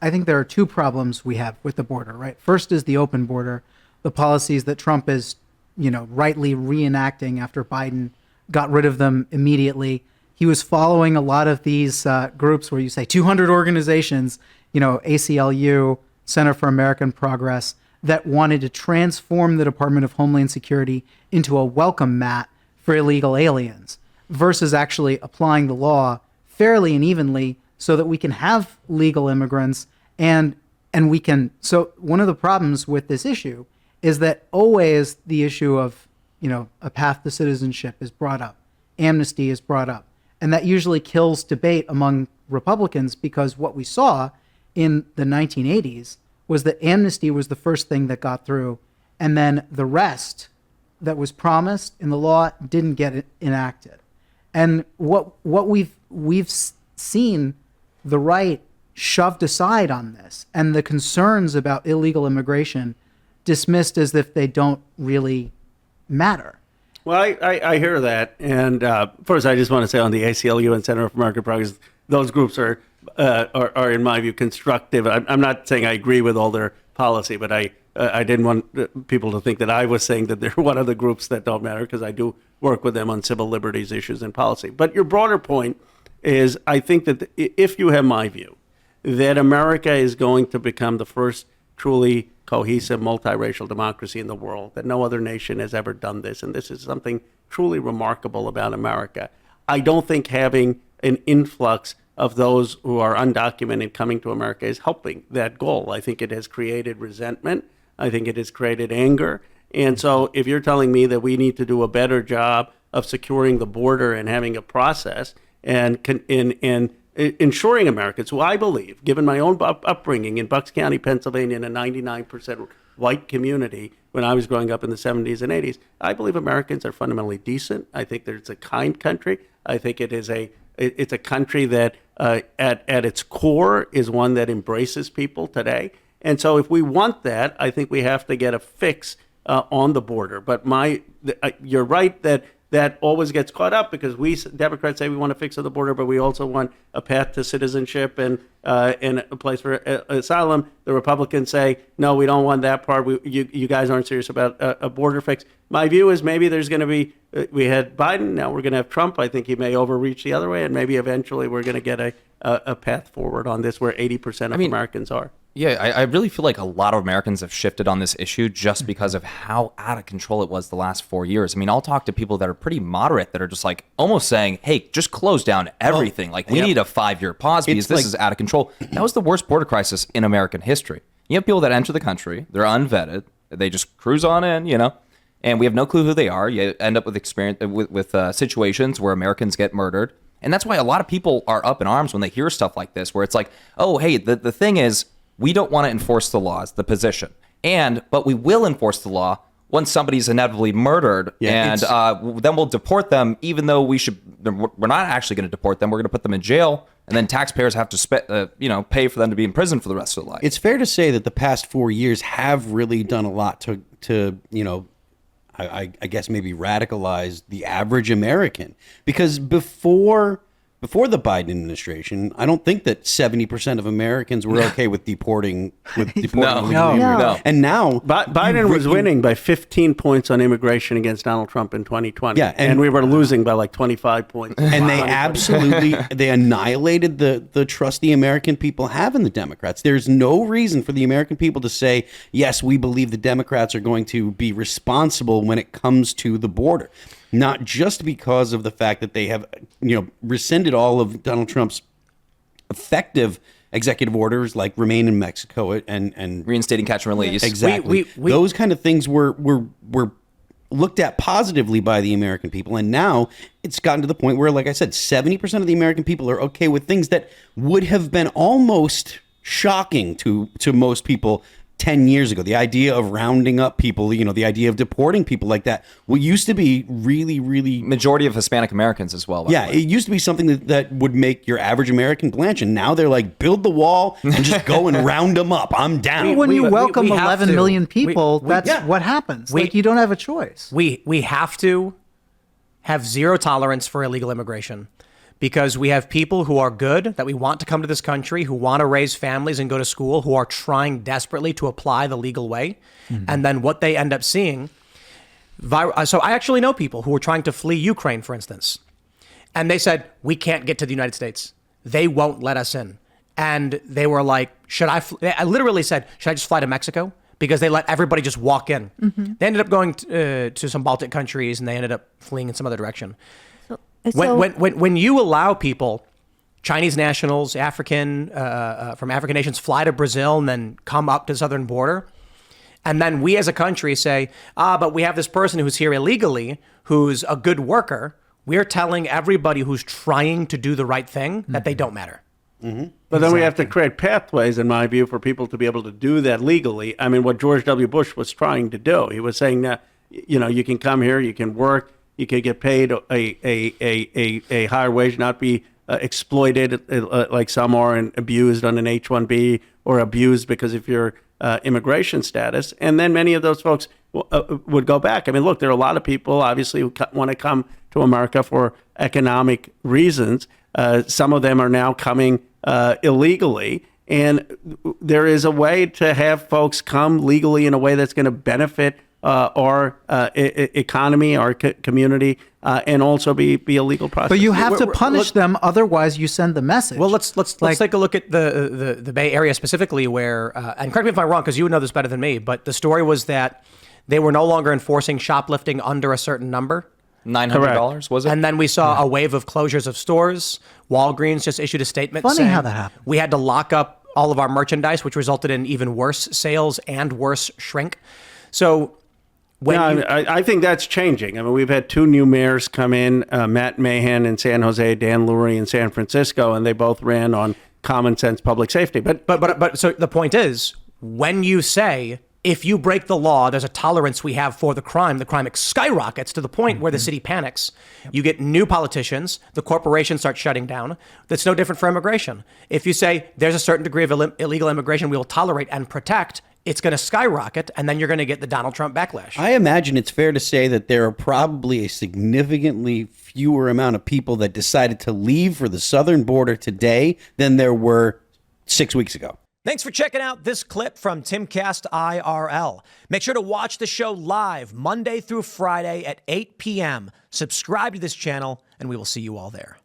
think there are two problems we have with the border, right? First is the open border, the policies that Trump is, rightly reenacting after Biden got rid of them immediately. He was following a lot of these groups where you say 200 organizations, ACLU, Center for American Progress, that wanted to transform the Department of Homeland Security into a welcome mat for illegal aliens versus actually applying the law fairly and evenly so that we can have legal immigrants and we can. So one of the problems with this issue is that always the issue of, a path to citizenship is brought up. Amnesty is brought up. And that usually kills debate among Republicans because what we saw in the 1980s was that amnesty was the first thing that got through. And then the rest that was promised in the law didn't get enacted. And what we've seen the right shoved aside on this, and the concerns about illegal immigration dismissed as if they don't really matter. Well, I hear that. And first, I just want to say on the ACLU and Center for American Progress, those groups are in my view, constructive. I'm not saying I agree with all their policy, but I didn't want people to think that I was saying that they're one of the groups that don't matter, because I do work with them on civil liberties issues and policy. But your broader point is, I think that if you have my view, that America is going to become the first truly cohesive multiracial democracy in the world, that no other nation has ever done this, and this is something truly remarkable about America. I don't think having an influx of those who are undocumented coming to America is helping that goal. I think it has created resentment. I think it has created anger. And so if you're telling me that we need to do a better job of securing the border and having a process and ensuring Americans, who I believe, given my own upbringing in Bucks County, Pennsylvania, in a 99% white community when I was growing up in the 70s and 80s, I believe Americans are fundamentally decent. I think that it's a kind country. I think it's a country that at its core is one that embraces people today. And so if we want that, I think we have to get a fix on the border. But you're right that always gets caught up, because we Democrats say we want to fix the border, but we also want a path to citizenship and a place for asylum. The Republicans say, no, we don't want that part. You guys aren't serious about a border fix. My view is maybe there's going to be, we had Biden, now we're going to have Trump. I think he may overreach the other way, and maybe eventually we're going to get a path forward on this where 80% of Americans are. Yeah, I really feel like a lot of Americans have shifted on this issue just because of how out of control it was the last 4 years. I mean, I'll talk to people that are pretty moderate that are just like almost saying, hey, just close down everything. We need a 5-year pause because this is out of control. That was the worst border crisis in American history. You have people that enter the country, they're unvetted, they just cruise on in, and we have no clue who they are. You end up with situations where Americans get murdered. And that's why a lot of people are up in arms when they hear stuff like this, where it's like, oh, hey, the thing is, we don't want to enforce the laws, the position. But we will enforce the law once somebody's inevitably murdered. Yeah, and then we'll deport them, even though we're not actually going to deport them. We're going to put them in jail. And then taxpayers have to pay for them to be in prison for the rest of their life. It's fair to say that the past 4 years have really done a lot to I guess maybe radicalize the average American. Because before the Biden administration, I don't think that 70% of Americans were okay with deporting. No. And now Biden was winning by 15 points on immigration against Donald Trump in 2020. Yeah, and we were losing by like 25 points. And they absolutely annihilated the trust the American people have in the Democrats. There's no reason for the American people to say, yes, we believe the Democrats are going to be responsible when it comes to the border. Not just because of the fact that they have, rescinded all of Donald Trump's effective executive orders, like remain in Mexico and reinstating catch and release. Exactly. Those kind of things were looked at positively by the American people. And now it's gotten to the point where, like I said, 70% of the American people are okay with things that would have been almost shocking to most people 10 years ago. The idea of rounding up people, the idea of deporting people like that, what used to be really, really... Majority of Hispanic Americans as well. Yeah, it used to be something that would make your average American blanch, and now they're like, build the wall and just go and round them up. I'm down. When you welcome 11 million people, that's what happens. You don't have a choice. We have to have zero tolerance for illegal immigration, because we have people who are good, that we want to come to this country, who want to raise families and go to school, who are trying desperately to apply the legal way. And then what they end up seeing. So I actually know people who were trying to flee Ukraine, for instance. And they said, we can't get to the United States. They won't let us in. And they were like, I literally said, should I just fly to Mexico? Because they let everybody just walk in. They ended up going to some Baltic countries, and they ended up fleeing in some other direction. When you allow people, Chinese nationals, from African nations, fly to Brazil and then come up to the southern border, and then we as a country say, but we have this person who's here illegally, who's a good worker, we're telling everybody who's trying to do the right thing that they don't matter. But then we have to create pathways, in my view, for people to be able to do that legally. I mean, what George W. Bush was trying to do, he was saying that, you can come here, you can work, you can get paid a higher wage, not be exploited like some are, and abused on an H-1B, or abused because of your immigration status. And then many of those folks would go back. I mean, look, there are a lot of people, obviously, who want to come to America for economic reasons. Some of them are now coming illegally. And there is a way to have folks come legally in a way that's going to benefit our economy, our community, and also be a legal process. But you have to punish them, otherwise you send the message. Well, let's take a look at the Bay Area specifically, where and correct me if I'm wrong, because you would know this better than me, but the story was that they were no longer enforcing shoplifting under a certain number. $900, was it? And then we saw a wave of closures of stores. Walgreens just issued a statement Funny saying how that happened. we had to lock up all of our merchandise, which resulted in even worse sales and worse shrink. So I think that's changing. I mean, we've had two new mayors come in, Matt Mahan in San Jose, Dan Lurie in San Francisco, and they both ran on common sense public safety. But so the point is, when you say, if you break the law, there's a tolerance we have for the crime skyrockets to the point where the city panics. You get new politicians, the corporations start shutting down. That's no different for immigration. If you say there's a certain degree of illegal immigration we will tolerate and protect, it's going to skyrocket, and then you're going to get the Donald Trump backlash. I imagine it's fair to say that there are probably a significantly fewer amount of people that decided to leave for the southern border today than there were 6 weeks ago. Thanks for checking out this clip from Timcast IRL. Make sure to watch the show live Monday through Friday at 8 p.m. Subscribe to this channel, and we will see you all there.